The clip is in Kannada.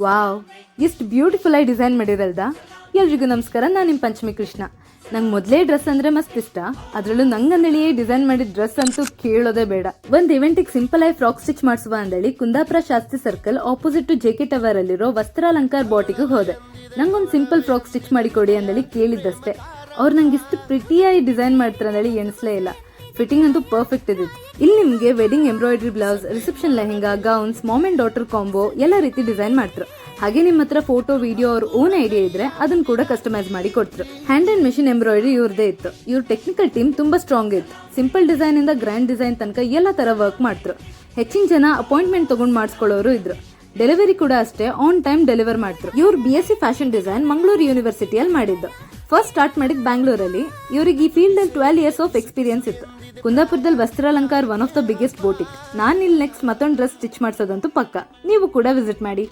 ವಾವ್, ಎಷ್ಟು ಬ್ಯೂಟಿಫುಲ್ ಆಗಿ ಡಿಸೈನ್ ಮಾಡಿರಲ್ದ. ಎಲ್ರಿಗೂ ನಮಸ್ಕಾರ, ನಾನು ನಿಮ್ಮ ಪಂಚಮಿ ಕೃಷ್ಣ. ನಂಗೆ ಮೊದಲೇ ಡ್ರೆಸ್ ಅಂದರೆ ಮಸ್ತ್ ಇಷ್ಟ. ಅದರಲ್ಲೂ ನಂಗಂದೇಳಿ ಡಿಸೈನ್ ಮಾಡಿದ ಡ್ರೆಸ್ ಅಂತೂ ಕೇಳೋದೇ ಬೇಡ. ಒಂದು ಇವೆಂಟಿಗೆ ಸಿಂಪಲ್ ಆಗಿ ಫ್ರಾಕ್ ಸ್ಟಿಚ್ ಮಾಡಿಸುವ ಅಂದೇಳಿ Kundapura Shastri circle opposite to JK tower ಅಲ್ಲಿರೋ ವಸ್ತ್ರಾಲಂಕಾರ್ ಬಾಟಿಗೆ ಹೋದೆ. ನಂಗೊಂದು ಸಿಂಪಲ್ ಫ್ರಾಕ್ ಸ್ಟಿಚ್ ಮಾಡಿ ಕೊಡಿ ಅಂದೇಳಿ ಕೇಳಿದ್ದಷ್ಟೇ. ಅವ್ರು ನಂಗೆ ಇಷ್ಟು ಪ್ರಿಟಿಯಾಗಿ ಡಿಸೈನ್ ಮಾಡ್ತಾರೆ ಅಂದೇಳಿ ಎಣಿಸ್ಲೇ ಇಲ್ಲ. ಫಿಟ್ಟಿಂಗ್ ಅಂತೂ ಪರ್ಫೆಕ್ಟ್ ಇದ್ದಿತ್ತು. ಇಲ್ಲಿ ನಿಮಗೆ wedding embroidery blouse, reception lehenga, gowns, ma'am and daughter combo ಎಲ್ಲ ರೀತಿ ಡಿಸೈನ್ ಮಾಡ್ತಾರೆ. ಹಾಗೆ ನಿಮ್ಮ ಹತ್ರ ಫೋಟೋ, ವಿಡಿಯೋ ಅವ್ರ ಓನ್ ಐಡಿಯಾ ಇದ್ರೆ ಅದನ್ನ ಕೂಡ ಕಸ್ಟಮೈಸ್ ಮಾಡಿ ಕೊಡ್ತಾರೆ. ಹ್ಯಾಂಡ್ ಅಂಡ್ ಮೆಷಿನ್ ಎಂಬ್ರಾಯ್ಡ್ರಿ ಇವ್ರದೇ ಇತ್ತು. ಇವ್ರ ಟೆಕ್ನಿಕಲ್ ಟೀಮ್ ತುಂಬಾ ಸ್ಟ್ರಾಂಗ್ ಇತ್ತು. ಸಿಂಪಲ್ ಡಿಸೈನ್ ಇಂದ ಗ್ರ್ಯಾಂಡ್ ಡಿಸೈನ್ ತನಕ ಎಲ್ಲ ತರ ವರ್ಕ್ ಮಾಡ್ತಾರೆ. ಹೆಚ್ಚಿನ ಜನ ಅಪಾಯಿಂಟ್ಮೆಂಟ್ ತಗೊಂಡ್ ಮಾಡಿಸ್ಕೊಳ್ಳೋರು ಇದ್ರು. ಡೆಲಿವರಿ ಕೂಡ ಅಷ್ಟೇ ಆನ್ ಟೈಮ್ ಡೆಲಿವರ್ ಮಾಡ್ತಾರೆ. ಇವ್ರು BSc ಫ್ಯಾಷನ್ ಡಿಸೈನ್ ಮಂಗಳೂರು ಯೂನಿವರ್ಸಿಟಿಯಲ್ಲಿ ಮಾಡಿದ್ದು. ಫಸ್ಟ್ ಸ್ಟಾರ್ಟ್ ಮಾಡಿದ್ ಬ್ಯಾಂಗ್ಳೂರಲ್ಲಿ. ಇವ್ರಿಗೆ ಈ ಫೀಲ್ಡ್ ಅಲ್ಲಿ 12 years ಆಫ್ ಎಕ್ಸ್ಪೀರಿಯನ್ಸ್ ಇತ್ತು. ಕುಂದಾಪುರದಲ್ಲಿ Vastralankar one of the biggest boutique. ನಾನು ಇಲ್ಲಿ ನೆಕ್ಸ್ಟ್ ಮತ್ತೊಂದು ಡ್ರೆಸ್ ಸ್ಟಿಚ್ ಮಾಡಿಸೋದಂತೂ ಪಕ್ಕ. ನೀವು ಕೂಡ ವಿಸಿಟ್ ಮಾಡಿ.